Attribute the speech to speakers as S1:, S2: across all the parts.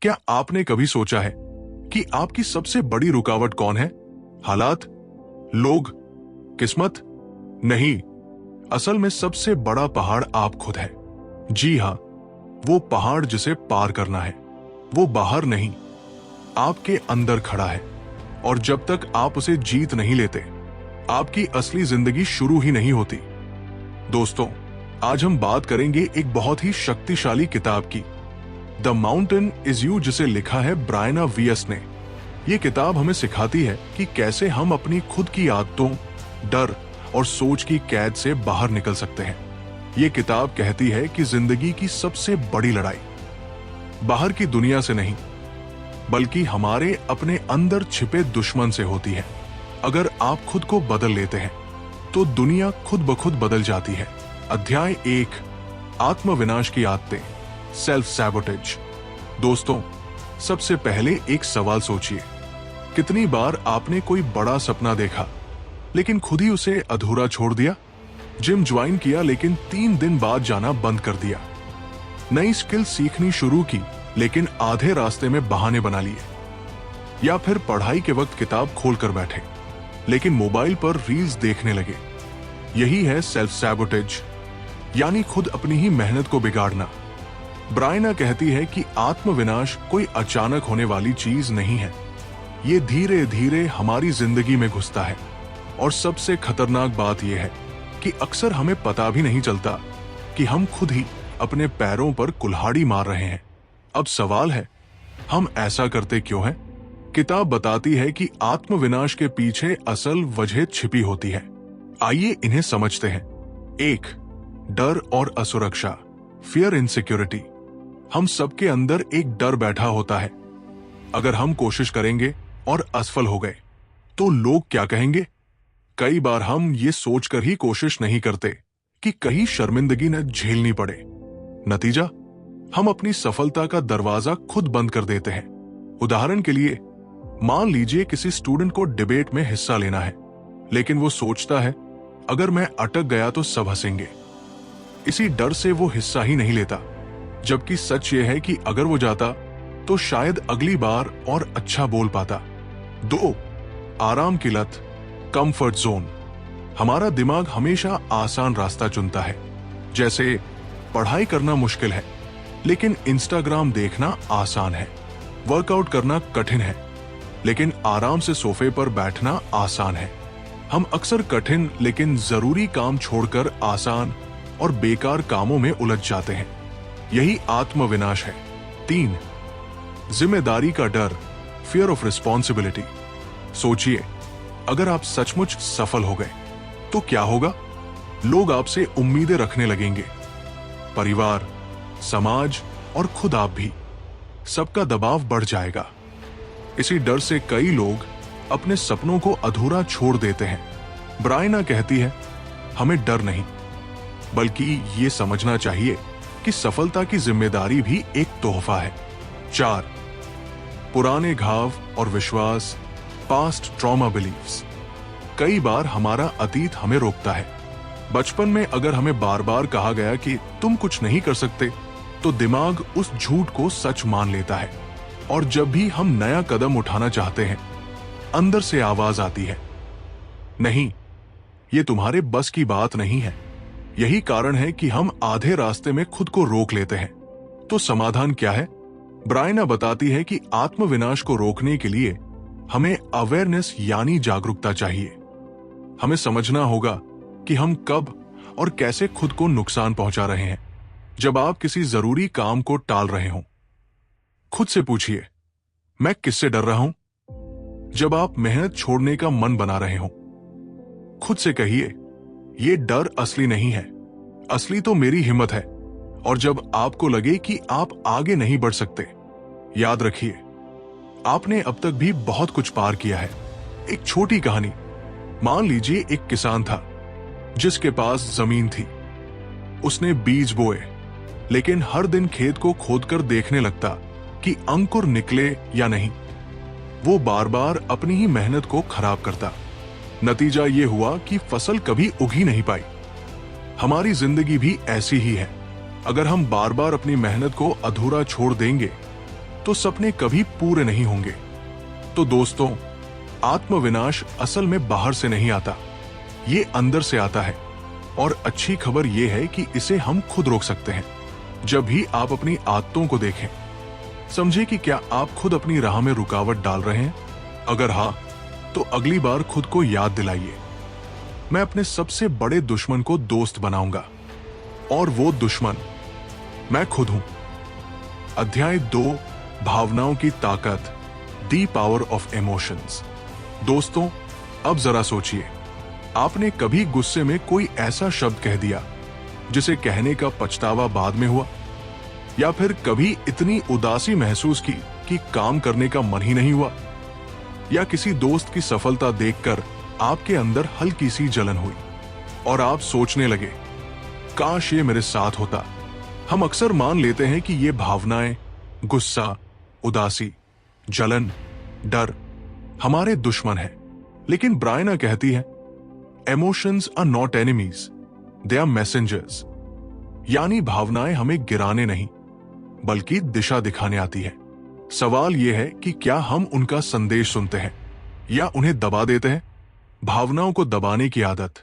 S1: क्या आपने कभी सोचा है कि आपकी सबसे बड़ी रुकावट कौन है? हालात, लोग, किस्मत? नहीं, असल में सबसे बड़ा पहाड़ आप खुद है। जी हां, वो पहाड़ जिसे पार करना है, वो बाहर नहीं, आपके अंदर खड़ा है। और जब तक आप उसे जीत नहीं लेते, आपकी असली जिंदगी शुरू ही नहीं होती। दोस्तों, आज हम बात करेंगे एक बहुत ही शक्तिशाली किताब की, द माउंटेन इज यू, जिसे लिखा है ब्रायना वियस ने। ये किताब हमें सिखाती है कि कैसे हम अपनी खुद की आदतों, डर और सोच की कैद से बाहर निकल सकते हैं। ये किताब कहती है कि जिंदगी की सबसे बड़ी लड़ाई बाहर की दुनिया से नहीं, बल्कि हमारे अपने अंदर छिपे दुश्मन से होती है। अगर आप खुद को बदल लेते हैं तो दुनिया खुद ब खुद बदल जाती है। अध्याय 1, आत्मविनाश की आदतें, सेल्फ सैबोटेज। दोस्तों, सबसे पहले एक सवाल सोचिए, कितनी बार आपने कोई बड़ा सपना देखा लेकिन खुद ही उसे अधूरा छोड़ दिया? जिम ज्वाइन किया लेकिन 3 दिन बाद जाना बंद कर दिया। नई स्किल सीखनी शुरू की लेकिन आधे रास्ते में बहाने बना लिए। या फिर पढ़ाई के वक्त किताब खोलकर बैठे लेकिन मोबाइल पर रील्स देखने लगे। यही है सेल्फ सैबोटेज, यानी खुद अपनी ही मेहनत को बिगाड़ना। ब्रायना कहती है कि आत्मविनाश कोई अचानक होने वाली चीज नहीं है, ये धीरे धीरे हमारी जिंदगी में घुसता है। और सबसे खतरनाक बात यह है कि अक्सर हमें पता भी नहीं चलता कि हम खुद ही अपने पैरों पर कुल्हाड़ी मार रहे हैं। अब सवाल है, हम ऐसा करते क्यों हैं? किताब बताती है कि आत्मविनाश के पीछे असल वजह छिपी होती है। आइए इन्हें समझते हैं। 1, डर और असुरक्षा, फियर इनसिक्योरिटी। हम सबके अंदर एक डर बैठा होता है, अगर हम कोशिश करेंगे और असफल हो गए तो लोग क्या कहेंगे? कई बार हम ये सोचकर ही कोशिश नहीं करते कि कहीं शर्मिंदगी न झेलनी पड़े। नतीजा, हम अपनी सफलता का दरवाजा खुद बंद कर देते हैं। उदाहरण के लिए, मान लीजिए किसी स्टूडेंट को डिबेट में हिस्सा लेना है, लेकिन वो सोचता है अगर मैं अटक गया तो सब हंसेंगे। इसी डर से वो हिस्सा ही नहीं लेता, जबकि सच ये है कि अगर वो जाता तो शायद अगली बार और अच्छा बोल पाता। 2, आराम की लत, कंफर्ट जोन। हमारा दिमाग हमेशा आसान रास्ता चुनता है, जैसे पढ़ाई करना मुश्किल है लेकिन इंस्टाग्राम देखना आसान है, वर्कआउट करना कठिन है लेकिन आराम से सोफे पर बैठना आसान है। हम अक्सर कठिन लेकिन जरूरी काम छोड़कर आसान और बेकार कामों में उलझ जाते हैं। यही आत्मविनाश है। 3, जिम्मेदारी का डर, फियर ऑफ रिस्पॉन्सिबिलिटी। सोचिए, अगर आप सचमुच सफल हो गए तो क्या होगा? लोग आपसे उम्मीदें रखने लगेंगे, परिवार, समाज और खुद आप भी। सबका दबाव बढ़ जाएगा। इसी डर से कई लोग अपने सपनों को अधूरा छोड़ देते हैं। ब्रायना कहती है, हमें डर नहीं, बल्कि ये समझना चाहिए कि सफलता की जिम्मेदारी भी एक तोहफा है। 4, पुराने घाव और विश्वास, पास्ट ट्रॉमा बिलीफ्स। कई बार हमारा अतीत हमें रोकता है। बचपन में अगर हमें बार बार कहा गया कि तुम कुछ नहीं कर सकते, तो दिमाग उस झूठ को सच मान लेता है। और जब भी हम नया कदम उठाना चाहते हैं, अंदर से आवाज आती है, नहीं, ये तुम्हारे बस की बात नहीं है। यही कारण है कि हम आधे रास्ते में खुद को रोक लेते हैं। तो समाधान क्या है? ब्रायना बताती है कि आत्मविनाश को रोकने के लिए हमें अवेयरनेस यानी जागरूकता चाहिए। हमें समझना होगा कि हम कब और कैसे खुद को नुकसान पहुंचा रहे हैं। जब आप किसी जरूरी काम को टाल रहे हों, खुद से पूछिए, मैं किससे डर रहा हूं? जब आप मेहनत छोड़ने का मन बना रहे हों, खुद से कहिए, ये डर असली नहीं है, असली तो मेरी हिम्मत है। और जब आपको लगे कि आप आगे नहीं बढ़ सकते, याद रखिए, आपने अब तक भी बहुत कुछ पार किया है। एक छोटी कहानी, मान लीजिए एक किसान था जिसके पास जमीन थी। उसने बीज बोए, लेकिन हर दिन खेत को खोदकर देखने लगता कि अंकुर निकले या नहीं। वो बार बार अपनी ही मेहनत को खराब करता। नतीजा ये हुआ कि फसल कभी उग ही नहीं पाई। हमारी जिंदगी भी ऐसी ही है। अगर हम बार बार अपनी मेहनत को अधूरा छोड़ देंगे तो सपने कभी पूरे नहीं होंगे। तो दोस्तों, आत्मविनाश असल में बाहर से नहीं आता, ये अंदर से आता है। और अच्छी खबर यह है कि इसे हम खुद रोक सकते हैं। जब भी आप अपनी आदतों को देखें, समझे कि क्या आप खुद अपनी राह में रुकावट डाल रहे हैं। अगर हाँ, तो अगली बार खुद को याद दिलाइए, मैं अपने सबसे बड़े दुश्मन को दोस्त बनाऊंगा, और वो दुश्मन मैं खुद हूं। अध्याय 2, भावनाओं की ताकत, द पावर ऑफ इमोशंस। दोस्तों, अब जरा सोचिए, आपने कभी गुस्से में कोई ऐसा शब्द कह दिया जिसे कहने का पछतावा बाद में हुआ? या फिर कभी इतनी उदासी महसूस की कि काम करने का मन ही नहीं हुआ? या किसी दोस्त की सफलता देखकर आपके अंदर हल्की सी जलन हुई और आप सोचने लगे, काश ये मेरे साथ होता। हम अक्सर मान लेते हैं कि ये भावनाएं, गुस्सा, उदासी, जलन, डर हमारे दुश्मन हैं। लेकिन ब्रायना कहती है, emotions are not enemies, they are messengers. यानी भावनाएं हमें गिराने नहीं, बल्कि दिशा दिखाने आती है। सवाल यह है कि क्या हम उनका संदेश सुनते हैं या उन्हें दबा देते हैं। भावनाओं को दबाने की आदत,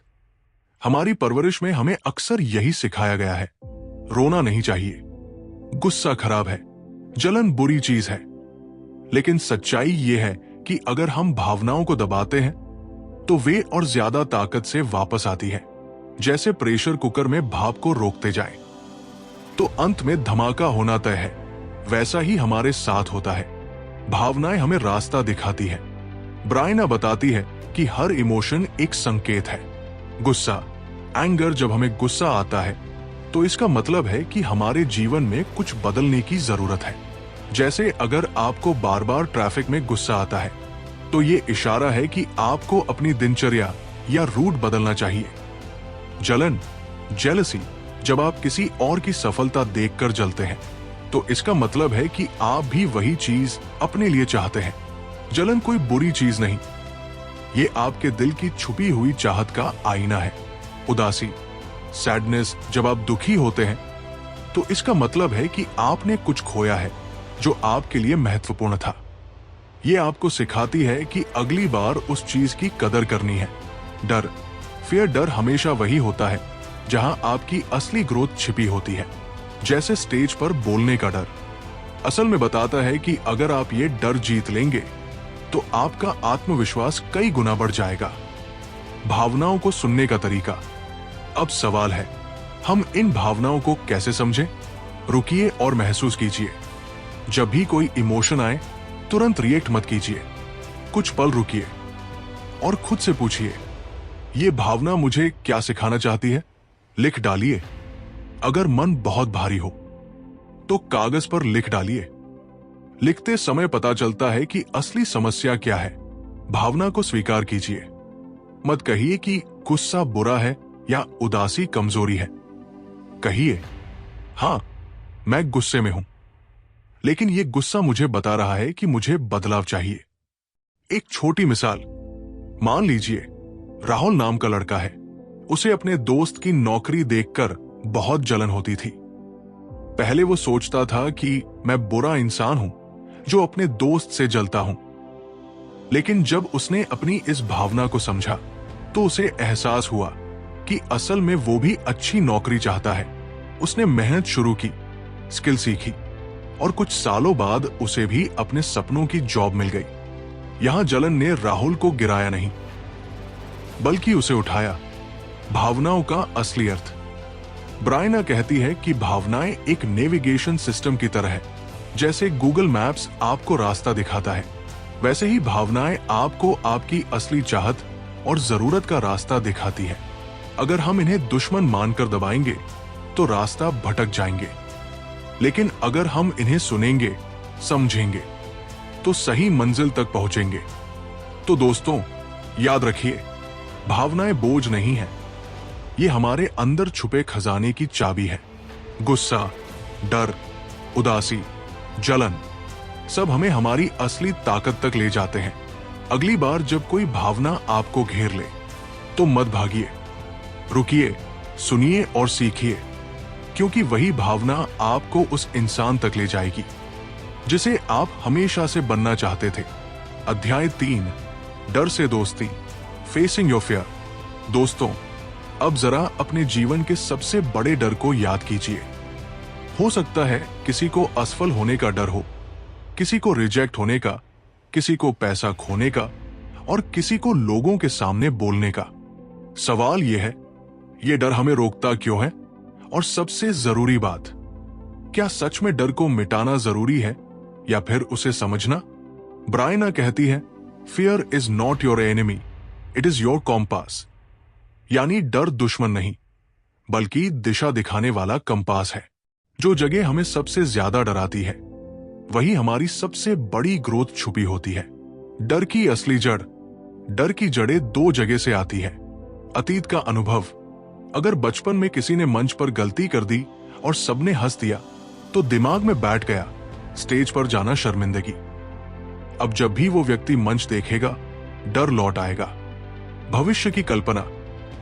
S1: हमारी परवरिश में हमें अक्सर यही सिखाया गया है। रोना नहीं चाहिए, गुस्सा खराब है, जलन बुरी चीज है। लेकिन सच्चाई यह है कि अगर हम भावनाओं को दबाते हैं तो वे और ज्यादा ताकत से वापस आती है, जैसे प्रेशर कुकर में भाप को रोकते जाएं। तो अंत में धमाका होना तय है। वैसा ही हमारे साथ होता है। भावनाएं हमें रास्ता दिखाती है। ब्रायना बताती है कि हर इमोशन एक संकेत है। गुस्सा, एंगर, जब हमें गुस्सा आता है तो इसका मतलब है कि हमारे जीवन में कुछ बदलने की जरूरत है। जैसे अगर आपको बार बार ट्रैफिक में गुस्सा आता है तो ये इशारा है कि आपको अपनी दिनचर्या या रूट बदलना चाहिए। जलन, जेलसी, जब आप किसी और की सफलता देखकर जलते हैं तो इसका मतलब है कि आप भी वही चीज अपने लिए चाहते हैं। जलन कोई बुरी चीज नहीं, ये आपके दिल की छुपी हुई चाहत का आईना है। उदासी, सैडनेस, जब आप दुखी होते हैं तो इसका मतलब है कि आपने कुछ खोया है जो आपके लिए महत्वपूर्ण था। ये आपको सिखाती है कि अगली बार उस चीज की कदर करनी है। डर, फियर, डर हमेशा वही होता है जहां आपकी असली ग्रोथ छिपी होती है। जैसे स्टेज पर बोलने का डर असल में बताता है कि अगर आप ये डर जीत लेंगे तो आपका आत्मविश्वास कई गुना बढ़ जाएगा। भावनाओं को सुनने का तरीका। अब सवाल है, हम इन भावनाओं को कैसे समझें? रुकिए और महसूस कीजिए। जब भी कोई इमोशन आए तुरंत रिएक्ट मत कीजिए। कुछ पल रुकिए और खुद से पूछिए, ये भावना मुझे क्या सिखाना चाहती है? लिख डालिए। अगर मन बहुत भारी हो तो कागज पर लिख डालिए। लिखते समय पता चलता है कि असली समस्या क्या है। भावना को स्वीकार कीजिए। मत कहिए कि गुस्सा बुरा है या उदासी कमजोरी है। कहिए, हां, मैं गुस्से में हूं, लेकिन यह गुस्सा मुझे बता रहा है कि मुझे बदलाव चाहिए। एक छोटी मिसाल, मान लीजिए राहुल नाम का लड़का है। उसे अपने दोस्त की नौकरी देखकर बहुत जलन होती थी। पहले वो सोचता था कि मैं बुरा इंसान हूं जो अपने दोस्त से जलता हूं। लेकिन जब उसने अपनी इस भावना को समझा तो उसे एहसास हुआ कि असल में वो भी अच्छी नौकरी चाहता है। उसने मेहनत शुरू की, स्किल सीखी और कुछ सालों बाद उसे भी अपने सपनों की जॉब मिल गई। यहां जलन ने राहुल को गिराया नहीं, बल्कि उसे उठाया। भावनाओं का असली अर्थ। ब्रायना कहती है कि भावनाएं एक नेविगेशन सिस्टम की तरह है। जैसे गूगल मैप्स आपको रास्ता दिखाता है, वैसे ही भावनाएं आपको आपकी असली चाहत और जरूरत का रास्ता दिखाती है। अगर हम इन्हें दुश्मन मानकर दबाएंगे तो रास्ता भटक जाएंगे, लेकिन अगर हम इन्हें सुनेंगे, समझेंगे तो सही मंजिल तक पहुंचेंगे। तो दोस्तों, याद रखिए, भावनाएं बोझ नहीं है, ये हमारे अंदर छुपे खजाने की चाबी है। गुस्सा, डर, उदासी, जलन सब हमें हमारी असली ताकत तक ले जाते हैं। अगली बार जब कोई भावना आपको घेर ले तो मत भागिए, रुकिए, सुनिए और सीखिए, क्योंकि वही भावना आपको उस इंसान तक ले जाएगी जिसे आप हमेशा से बनना चाहते थे। अध्याय 3, डर से दोस्ती, फेसिंग योर फियर। दोस्तों, अब जरा अपने जीवन के सबसे बड़े डर को याद कीजिए। हो सकता है किसी को असफल होने का डर हो, किसी को रिजेक्ट होने का, किसी को पैसा खोने का और किसी को लोगों के सामने बोलने का। सवाल यह है, यह डर हमें रोकता क्यों है? और सबसे जरूरी बात, क्या सच में डर को मिटाना जरूरी है या फिर उसे समझना? ब्रायना कहती है, fear is not your enemy, it is your compass. यानी डर दुश्मन नहीं, बल्कि दिशा दिखाने वाला कंपास है। जो जगह हमें सबसे ज्यादा डराती है, वही हमारी सबसे बड़ी ग्रोथ छुपी होती है। डर की असली जड़, डर की जड़ें 2 जगह से आती है। अतीत का अनुभव, अगर बचपन में किसी ने मंच पर गलती कर दी और सबने हंस दिया, तो दिमाग में बैठ गया स्टेज पर जाना शर्मिंदगी। अब जब भी वो व्यक्ति मंच देखेगा, डर लौट आएगा। भविष्य की कल्पना,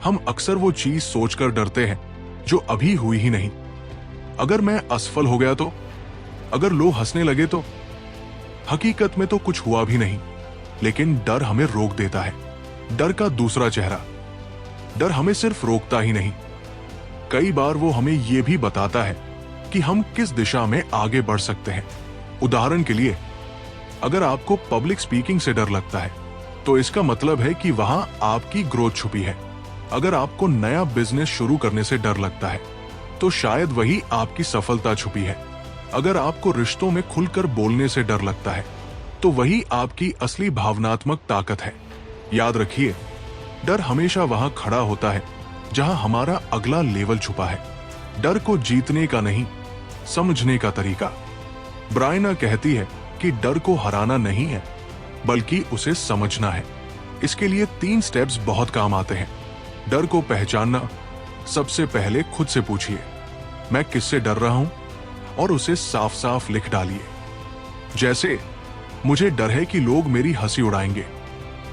S1: हम अक्सर वो चीज सोचकर डरते हैं जो अभी हुई ही नहीं। अगर मैं असफल हो गया तो, अगर लोग हंसने लगे तो। हकीकत में तो कुछ हुआ भी नहीं, लेकिन डर हमें रोक देता है। डर का दूसरा चेहरा, डर हमें सिर्फ रोकता ही नहीं, कई बार वो हमें यह भी बताता है कि हम किस दिशा में आगे बढ़ सकते हैं। उदाहरण के लिए, अगर आपको पब्लिक स्पीकिंग से डर लगता है, तो इसका मतलब है कि वहां आपकी ग्रोथ छुपी है। अगर आपको नया बिजनेस शुरू करने से डर लगता है, तो शायद वही आपकी सफलता छुपी है। अगर आपको रिश्तों में खुलकर बोलने से डर लगता है, तो वही आपकी असली भावनात्मक ताकत है। याद रखिए, डर हमेशा वहां खड़ा होता है जहां हमारा अगला लेवल छुपा है। डर को जीतने का नहीं, समझने का तरीका। ब्रायना कहती है कि डर को हराना नहीं है, बल्कि उसे समझना है। इसके लिए 3 स्टेप्स बहुत काम आते हैं। डर को पहचानना, सबसे पहले खुद से पूछिए, मैं किससे डर रहा हूं, और उसे साफ साफ लिख डालिए। जैसे, मुझे डर है कि लोग मेरी हंसी उड़ाएंगे।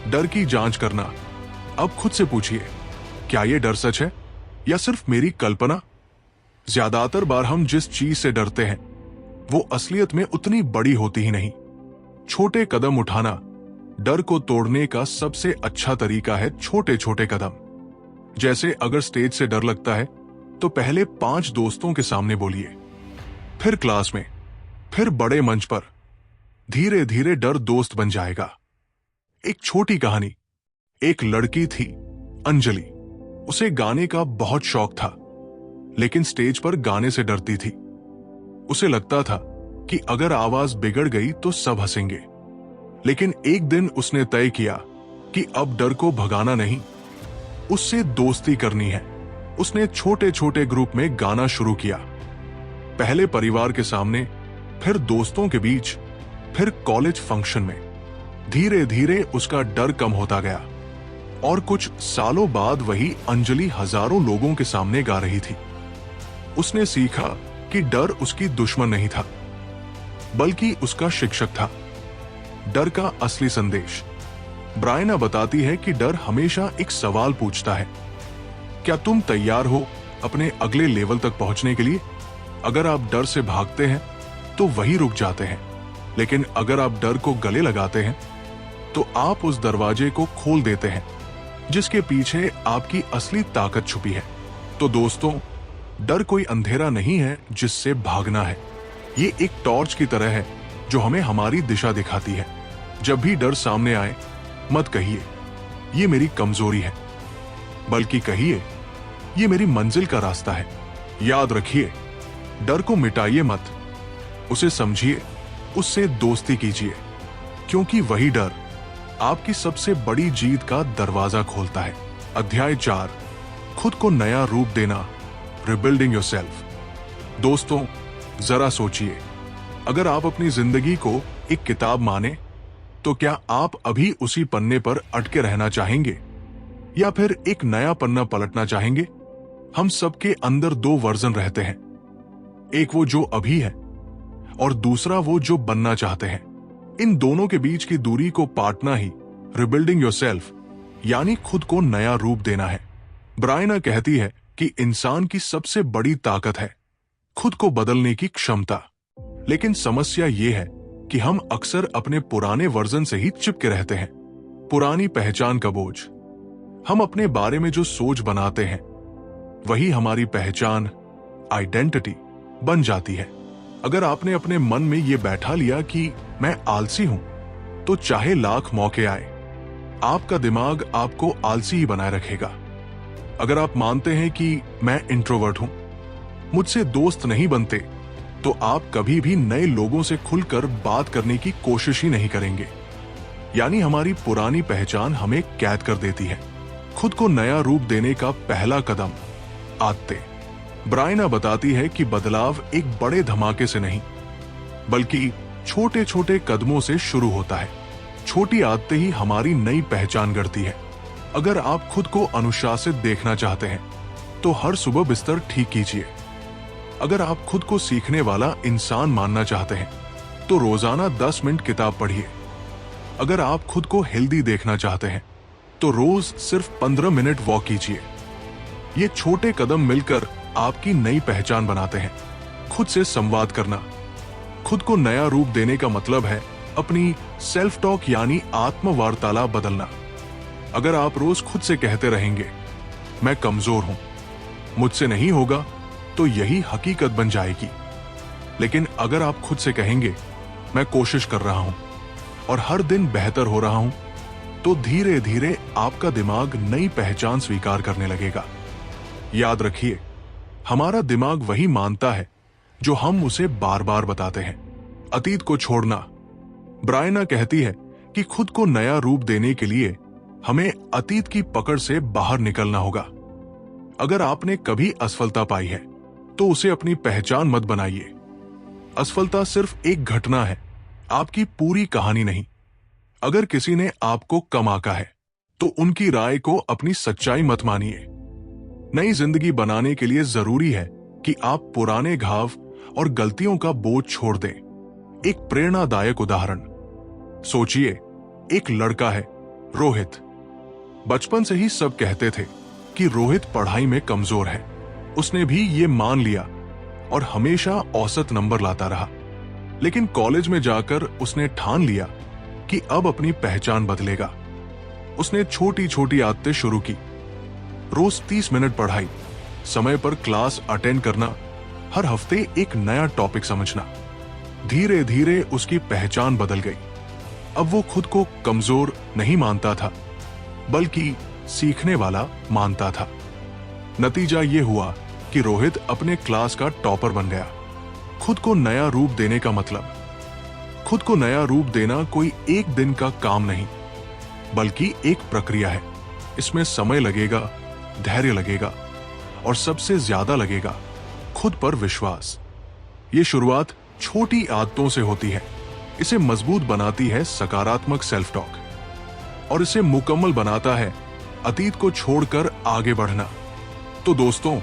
S1: डर की जांच करना, अब खुद से पूछिए, क्या यह डर सच है या सिर्फ मेरी कल्पना? ज्यादातर बार हम जिस चीज से डरते हैं, वो असलियत में उतनी बड़ी होती ही नहीं। छोटे कदम उठाना डर को तोड़ने का सबसे अच्छा तरीका है। छोटे छोटे कदम, जैसे अगर स्टेज से डर लगता है, तो पहले 5 दोस्तों के सामने बोलिए, फिर क्लास में, फिर बड़े मंच पर। धीरे धीरे डर दोस्त बन जाएगा। एक छोटी कहानी, एक लड़की थी, अंजलि। उसे गाने का बहुत शौक था, लेकिन स्टेज पर गाने से डरती थी। उसे लगता था कि अगर आवाज बिगड़ गई तो सब हंसेंगे। लेकिन एक दिन उसने तय किया कि अब डर को भगाना नहीं, उससे दोस्ती करनी है। उसने छोटे छोटे ग्रुप में गाना शुरू किया। पहले परिवार के सामने, फिर दोस्तों के बीच, फिर कॉलेज फंक्शन में। धीरे धीरे उसका डर कम होता गया, और कुछ सालों बाद वही अंजलि हजारों लोगों के सामने गा रही थी। उसने सीखा कि डर उसकी दुश्मन नहीं था, बल्कि उसका शिक्षक था। डर का असली संदेश, ब्रायना बताती है कि डर हमेशा एक सवाल पूछता है, क्या तुम तैयार हो अपने अगले लेवल तक पहुंचने के लिए? अगर आप डर से भागते हैं, तो वही रुक जाते हैं। लेकिन अगर आप डर को गले लगाते हैं, तो आप उस दरवाजे को खोल देते हैं जिसके पीछे आपकी असली ताकत छुपी है। तो दोस्तों, डर कोई अंधेरा नहीं है जिससे भागना है। ये एक टॉर्च की तरह है जो हमें हमारी दिशा दिखाती है। जब भी डर सामने आए, मत कहिए ये मेरी कमजोरी है, बल्कि कहिए ये मेरी मंजिल का रास्ता है। याद रखिए, डर को मिटाइए मत, उसे समझिए, उससे दोस्ती कीजिए, क्योंकि वही डर आपकी सबसे बड़ी जीत का दरवाजा खोलता है। अध्याय 4, खुद को नया रूप देना, रिबिल्डिंग योरसेल्फ। दोस्तों, जरा सोचिए, अगर आप अपनी जिंदगी को एक किताब माने, तो क्या आप अभी उसी पन्ने पर अटके रहना चाहेंगे या फिर एक नया पन्ना पलटना चाहेंगे? हम सबके अंदर 2 वर्जन रहते हैं, एक वो जो अभी है और दूसरा वो जो बनना चाहते हैं। इन दोनों के बीच की दूरी को पाटना ही रिबिल्डिंग योरसेल्फ, यानी खुद को नया रूप देना है। ब्रायना कहती है कि इंसान की सबसे बड़ी ताकत है खुद को बदलने की क्षमता। लेकिन समस्या ये है कि हम अक्सर अपने पुराने वर्जन से ही चिपके रहते हैं। पुरानी पहचान का बोझ। हम अपने बारे में जो सोच बनाते हैं वही हमारी पहचान, आइडेंटिटी बन जाती है। अगर आपने अपने मन में यह बैठा लिया कि मैं आलसी हूं, तो चाहे लाख मौके आए, आपका दिमाग आपको आलसी ही बनाए रखेगा। अगर आप मानते हैं कि मैं इंट्रोवर्ट हूं, मुझसे दोस्त नहीं बनते, तो आप कभी भी नए लोगों से खुलकर बात करने की कोशिश ही नहीं करेंगे। यानी हमारी पुरानी पहचान हमें कैद कर देती है। खुद को नया रूप देने का पहला कदम आदतें। ब्रायना बताती है कि बदलाव एक बड़े धमाके से नहीं, बल्कि छोटे छोटे कदमों से शुरू होता है। छोटी आदतें ही हमारी नई पहचान गढ़ती है। अगर आप खुद को अनुशासित देखना चाहते हैं, तो हर सुबह बिस्तर ठीक कीजिए। अगर आप खुद को सीखने वाला इंसान मानना चाहते हैं, तो रोजाना 10 मिनट किताब पढ़िए। अगर आप खुद को हेल्दी देखना चाहते हैं, तो रोज सिर्फ 15 मिनट वॉक कीजिए। ये छोटे कदम मिलकर आपकी नई पहचान बनाते हैं। खुद से संवाद करना। खुद को नया रूप देने का मतलब है अपनी सेल्फ टॉक यानी आत्म वार्तालाप बदलना। अगर आप रोज खुद से कहते रहेंगे, मैं कमजोर हूं, मुझसे नहीं होगा, तो यही हकीकत बन जाएगी। लेकिन अगर आप खुद से कहेंगे, मैं कोशिश कर रहा हूं और हर दिन बेहतर हो रहा हूं, तो धीरे धीरे आपका दिमाग नई पहचान स्वीकार करने लगेगा। याद रखिए, हमारा दिमाग वही मानता है जो हम उसे बार बार बताते हैं। अतीत को छोड़ना। ब्रायना कहती है कि खुद को नया रूप देने के लिए हमें अतीत की पकड़ से बाहर निकलना होगा। अगर आपने कभी असफलता पाई है, तो उसे अपनी पहचान मत बनाइए। असफलता सिर्फ एक घटना है, आपकी पूरी कहानी नहीं। अगर किसी ने आपको कम आंका है, तो उनकी राय को अपनी सच्चाई मत मानिए। नई जिंदगी बनाने के लिए जरूरी है कि आप पुराने घाव और गलतियों का बोझ छोड़ दें। एक प्रेरणादायक उदाहरण सोचिए। एक लड़का है, रोहित। बचपन से ही सब कहते थे कि रोहित पढ़ाई में कमजोर है। उसने भी ये मान लिया और हमेशा औसत नंबर लाता रहा। लेकिन कॉलेज में जाकर उसने ठान लिया कि अब अपनी पहचान बदलेगा। उसने छोटी छोटी आदतें शुरू की। रोज 30 मिनट पढ़ाई, समय पर क्लास अटेंड करना, हर हफ्ते एक नया टॉपिक समझना। धीरे धीरे उसकी पहचान बदल गई। अब वो खुद को कमजोर नहीं मानता था, बल्कि सीखने वाला मानता था। नतीजा ये हुआ कि रोहित अपने क्लास का टॉपर बन गया। खुद को नया रूप देने का मतलब, खुद को नया रूप देना कोई एक दिन का काम नहीं, बल्कि एक प्रक्रिया है। इसमें समय लगेगा, धैर्य लगेगा और सबसे ज्यादा लगेगा खुद पर विश्वास। ये शुरुआत छोटी आदतों से होती है। इसे मजबूत बनाती है सकारात्मक सेल्फ टॉक और इसे मुकम्मल बनाता है अतीत को छोड़कर आगे बढ़ना। तो दोस्तों,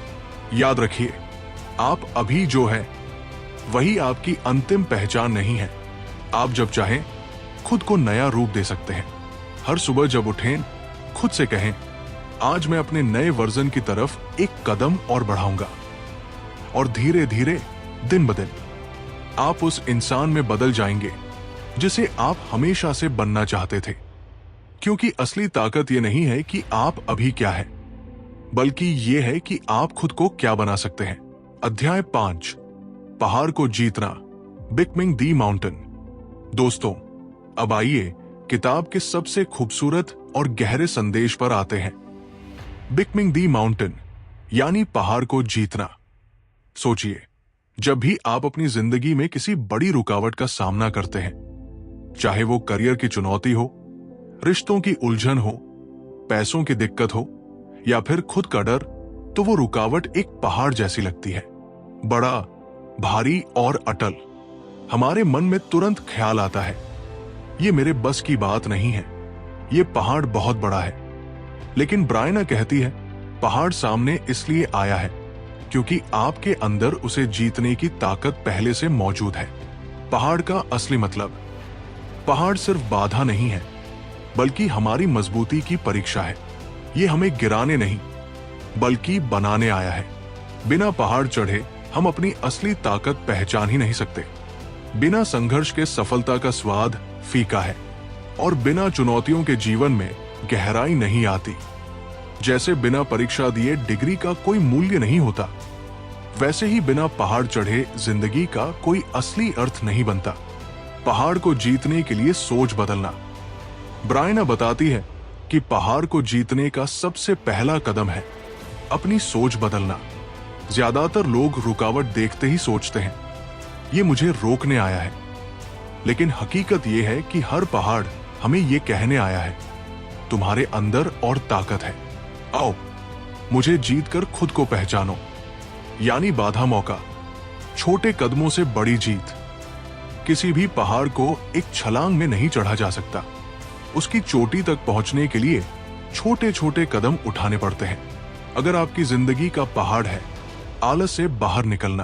S1: याद रखिए, आप अभी जो है वही आपकी अंतिम पहचान नहीं है। आप जब चाहें खुद को नया रूप दे सकते हैं। हर सुबह जब उठें, खुद से कहें, आज मैं अपने नए वर्जन की तरफ एक कदम और बढ़ाऊंगा। और धीरे धीरे, दिन ब दिन, आप उस इंसान में बदल जाएंगे जिसे आप हमेशा से बनना चाहते थे। क्योंकि असली ताकत ये नहीं है कि आप अभी क्या है, बल्कि ये है कि आप खुद को क्या बना सकते हैं। अध्याय 5, पहाड़ को जीतना, बिकमिंग द माउंटेन। दोस्तों, अब आइए किताब के सबसे खूबसूरत और गहरे संदेश पर आते हैं। बिकमिंग द माउंटेन यानी पहाड़ को जीतना। सोचिए, जब भी आप अपनी जिंदगी में किसी बड़ी रुकावट का सामना करते हैं, चाहे वो करियर की चुनौती हो, रिश्तों की उलझन हो, पैसों की दिक्कत हो या फिर खुद का डर, तो वो रुकावट एक पहाड़ जैसी लगती है, बड़ा, भारी और अटल। हमारे मन में तुरंत ख्याल आता है, ये मेरे बस की बात नहीं है, ये पहाड़ बहुत बड़ा है। लेकिन ब्रायना कहती है, पहाड़ सामने इसलिए आया है क्योंकि आपके अंदर उसे जीतने की ताकत पहले से मौजूद है। पहाड़ का असली मतलब, पहाड़ सिर्फ बाधा नहीं है, बल्कि हमारी मजबूती की परीक्षा है। ये हमें गिराने नहीं, बल्कि बनाने आया है। बिना पहाड़ चढ़े हम अपनी असली ताकत पहचान ही नहीं सकते। बिना संघर्ष के सफलता का स्वाद फीका है और बिना चुनौतियों के जीवन में गहराई नहीं आती। जैसे बिना परीक्षा दिए डिग्री का कोई मूल्य नहीं होता, वैसे ही बिना पहाड़ चढ़े जिंदगी का कोई असली अर्थ नहीं बनता। पहाड़ को जीतने के लिए सोच बदलना। ब्रायना बताती है कि पहाड़ को जीतने का सबसे पहला कदम है अपनी सोच बदलना। ज्यादातर लोग रुकावट देखते ही सोचते हैं, ये मुझे रोकने आया है, लेकिन हकीकत यह है कि हर पहाड़ हमें यह कहने आया है, तुम्हारे अंदर और ताकत है, आओ मुझे जीतकर खुद को पहचानो। यानी बाधा मौका, छोटे कदमों से बड़ी जीत। किसी भी पहाड़ को एक छलांग में नहीं चढ़ा जा सकता, उसकी चोटी तक पहुंचने के लिए छोटे छोटे कदम उठाने पड़ते हैं। अगर आपकी जिंदगी का पहाड़ है आलस से बाहर निकलना,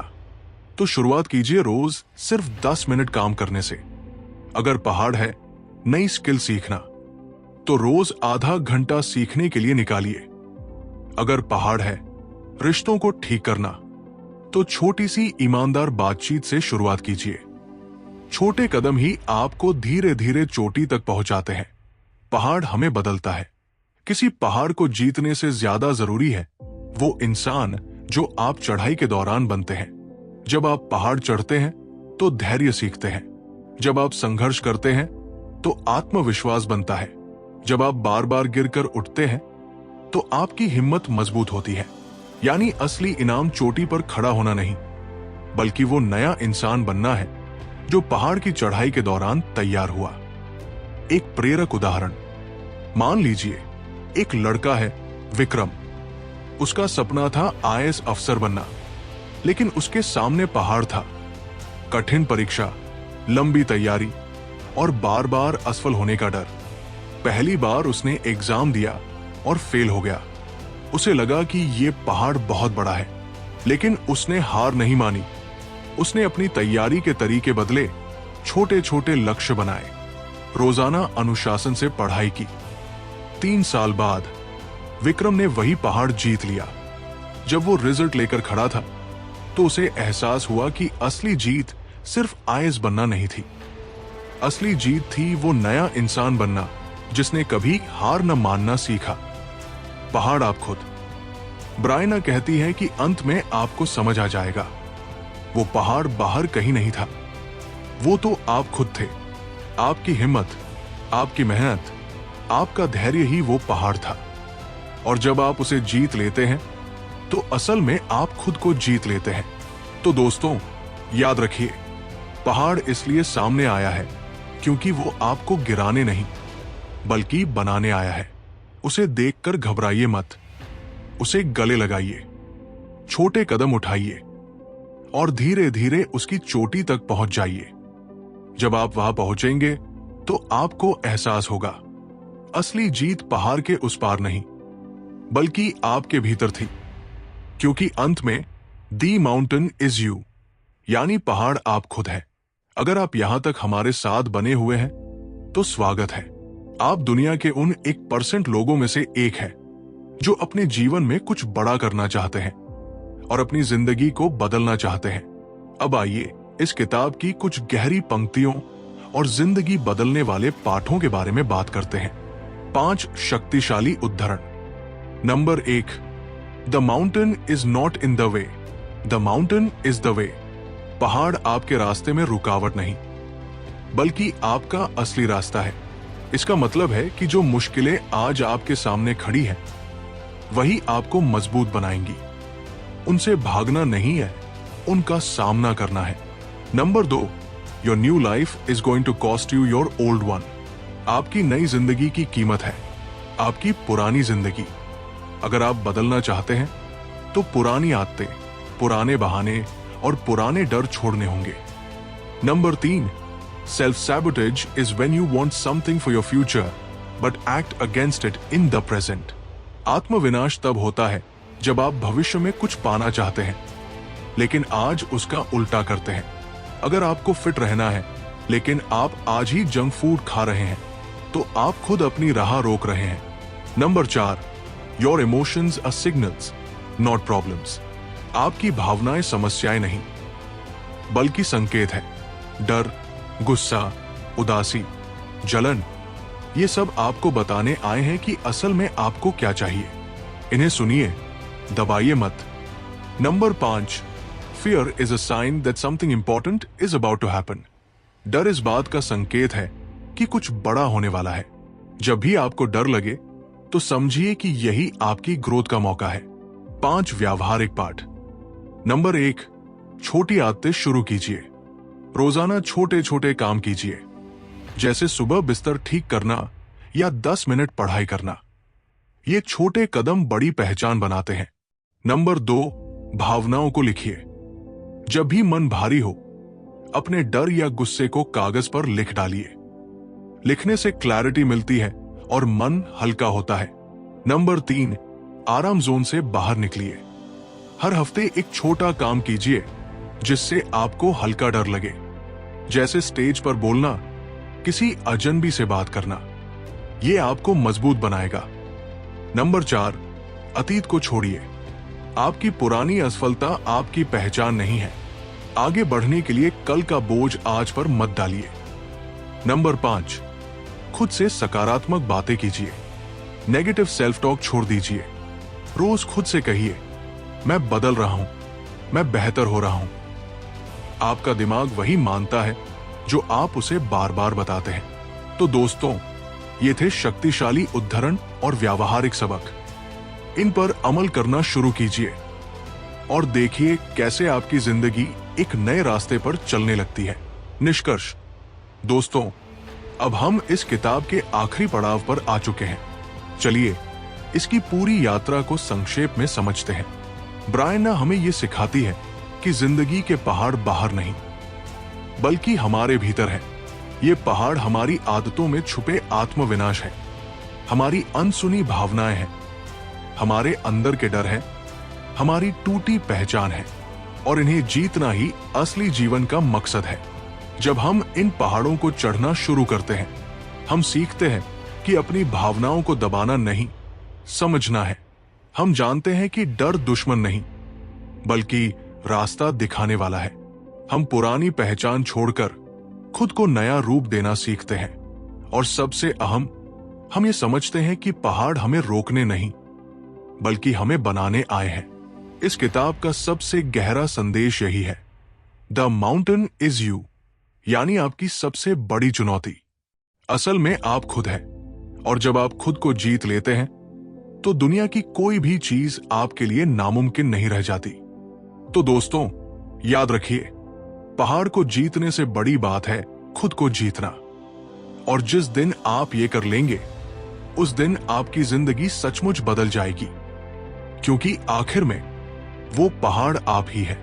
S1: तो शुरुआत कीजिए रोज सिर्फ 10 मिनट काम करने से। अगर पहाड़ है नई स्किल सीखना, तो रोज आधा घंटा सीखने के लिए निकालिए। अगर पहाड़ है रिश्तों को ठीक करना, तो छोटी सी ईमानदार बातचीत से शुरुआत कीजिए। छोटे कदम ही आपको धीरे धीरे चोटी तक पहुंचाते हैं। पहाड़ हमें बदलता है। किसी पहाड़ को जीतने से ज्यादा जरूरी है वो इंसान जो आप चढ़ाई के दौरान बनते हैं। जब आप पहाड़ चढ़ते हैं तो धैर्य सीखते हैं। जब आप संघर्ष करते हैं तो आत्मविश्वास बनता है। जब आप बार बार गिरकर उठते हैं तो आपकी हिम्मत मजबूत होती है। यानी असली इनाम चोटी पर खड़ा होना नहीं, बल्कि वो नया इंसान बनना है जो पहाड़ की चढ़ाई के दौरान तैयार हुआ। एक प्रेरक उदाहरण, मान लीजिए एक लड़का है विक्रम। उसका सपना था आईएएस अफसर बनना, लेकिन उसके सामने पहाड़ था। कठिन परीक्षा, लंबी तैयारी और बार बार असफल होने का डर। पहली बार उसने एग्जाम दिया और फेल हो गया। उसे लगा कि ये पहाड़ बहुत बड़ा है, लेकिन उसने हार नहीं मानी। उसने अपनी तैयारी के तरीके बदले, छोटे छोटे लक्ष्य बनाए, रोजाना अनुशासन से पढ़ाई की। 3 साल बाद विक्रम ने वही पहाड़ जीत लिया। जब वो रिजल्ट लेकर खड़ा था तो उसे एहसास हुआ कि असली जीत सिर्फ आईएएस बनना नहीं थी। असली जीत थी वो नया इंसान बनना जिसने कभी हार न मानना सीखा। पहाड़ आप खुद। ब्रायना कहती है कि अंत में आपको समझ आ जाएगा, वो पहाड़ बाहर कहीं नहीं था, वो तो आप खुद थे। आपकी हिम्मत, आपकी मेहनत, आपका धैर्य ही वो पहाड़ था। और जब आप उसे जीत लेते हैं तो असल में आप खुद को जीत लेते हैं। तो दोस्तों, याद रखिए, पहाड़ इसलिए सामने आया है क्योंकि वो आपको गिराने नहीं बल्कि बनाने आया है। उसे देखकर घबराइए मत, उसे गले लगाइए, छोटे कदम उठाइए और धीरे धीरे उसकी चोटी तक पहुंच जाइए। जब आप वहां पहुंचेंगे तो आपको एहसास होगा, असली जीत पहाड़ के उस पार नहीं बल्कि आपके भीतर थी। क्योंकि अंत में दी माउंटेन इज यू, यानी पहाड़ आप खुद है। अगर आप यहां तक हमारे साथ बने हुए हैं तो स्वागत है। आप दुनिया के उन 1% लोगों में से एक है जो अपने जीवन में कुछ बड़ा करना चाहते हैं और अपनी जिंदगी को बदलना चाहते हैं। अब आइए इस किताब की कुछ गहरी पंक्तियों और जिंदगी बदलने वाले पाठों के बारे में बात करते हैं। 5 शक्तिशाली उद्धरण। Number 1, the mountain is not in the way, the mountain is the way. पहाड़ आपके रास्ते में रुकावट नहीं बल्कि आपका असली रास्ता है। इसका मतलब है कि जो मुश्किलें आज आपके सामने खड़ी हैं वही आपको मजबूत बनाएंगी। उनसे भागना नहीं है, उनका सामना करना है। Number 2, your new life is going to cost you your old one. आपकी नई जिंदगी की कीमत है आपकी पुरानी जिंदगी। अगर आप बदलना चाहते हैं तो पुरानी आदतें, पुराने बहाने और पुराने डर छोड़ने होंगे। Number 3, self sabotage is when you want something for your future but act against it in the present. आत्मविनाश तब होता है जब आप भविष्य में कुछ पाना चाहते हैं लेकिन आज उसका उल्टा करते हैं। अगर आपको फिट रहना है लेकिन आप आज ही जंक फूड खा रहे हैं तो आप खुद अपनी राह रोक रहे हैं। Number 4, your emotions are signals not problems. आपकी भावनाएं समस्याएं नहीं बल्कि संकेत है। डर, गुस्सा, उदासी, जलन, ये सब आपको बताने आए हैं कि असल में आपको क्या चाहिए। इन्हें सुनिए, दबाइए मत। Number 5, fear is a sign that something important is about to happen. डर इस बात का संकेत है कि कुछ बड़ा होने वाला है। जब भी आपको डर लगे तो समझिए कि यही आपकी ग्रोथ का मौका है। 5 व्यावहारिक पाठ। नंबर 1, छोटी आदतें शुरू कीजिए। रोजाना छोटे छोटे काम कीजिए, जैसे सुबह बिस्तर ठीक करना या 10 मिनट पढ़ाई करना। ये छोटे कदम बड़ी पहचान बनाते हैं। नंबर 2, भावनाओं को लिखिए। जब भी मन भारी हो, अपने डर या गुस्से को कागज पर लिख डालिए। लिखने से क्लैरिटी मिलती है और मन हल्का होता है। नंबर 3, आराम जोन से बाहर निकलिए। हर हफ्ते एक छोटा काम कीजिए जिससे आपको हल्का डर लगे, जैसे स्टेज पर बोलना, किसी अजनबी से बात करना। यह आपको मजबूत बनाएगा। नंबर 4, अतीत को छोड़िए। आपकी पुरानी असफलता आपकी पहचान नहीं है। आगे बढ़ने के लिए कल का बोझ आज पर मत डालिए। नंबर 5, खुद से सकारात्मक बातें कीजिए। नेगेटिव सेल्फ टॉक छोड़ दीजिए। रोज खुद से कहिए, मैं बदल रहा हूं, मैं बेहतर हो रहा हूं। आपका दिमाग वही मानता है जो आप उसे बार बार बताते हैं। तो दोस्तों, ये थे शक्तिशाली उद्धरण और व्यावहारिक सबक। इन पर अमल करना शुरू कीजिए और देखिए कैसे आपकी जिंदगी एक नए रास्ते पर चलने लगती है। निष्कर्ष, दोस्तों, अब हम इस किताब के आखिरी पड़ाव पर आ चुके हैं। चलिए इसकी पूरी यात्रा को संक्षेप में समझते हैं। ब्रायना हमें यह सिखाती है कि जिंदगी के पहाड़ बाहर नहीं, बल्कि हमारे भीतर है। ये पहाड़ हमारी आदतों में छुपे आत्मविनाश है, हमारी अनसुनी भावनाएं हैं, हमारे अंदर के डर है, हमारी टूटी पहचान है, और इन्हें जीतना ही असली जीवन का मकसद है। जब हम इन पहाड़ों को चढ़ना शुरू करते हैं, हम सीखते हैं कि अपनी भावनाओं को दबाना नहीं, समझना है। हम जानते हैं कि डर दुश्मन नहीं, बल्कि रास्ता दिखाने वाला है। हम पुरानी पहचान छोड़कर खुद को नया रूप देना सीखते हैं। और सबसे अहम, हम ये समझते हैं कि पहाड़ हमें रोकने नहीं, बल्कि हमें बनाने आए हैं। इस किताब का सबसे गहरा संदेश यही है, द माउंटेन इज यू, यानी आपकी सबसे बड़ी चुनौती असल में आप खुद है। और जब आप खुद को जीत लेते हैं, तो दुनिया की कोई भी चीज आपके लिए नामुमकिन नहीं रह जाती। तो दोस्तों, याद रखिए, पहाड़ को जीतने से बड़ी बात है खुद को जीतना। और जिस दिन आप ये कर लेंगे, उस दिन आपकी जिंदगी सचमुच बदल जाएगी, क्योंकि आखिर में वो पहाड़ आप ही है।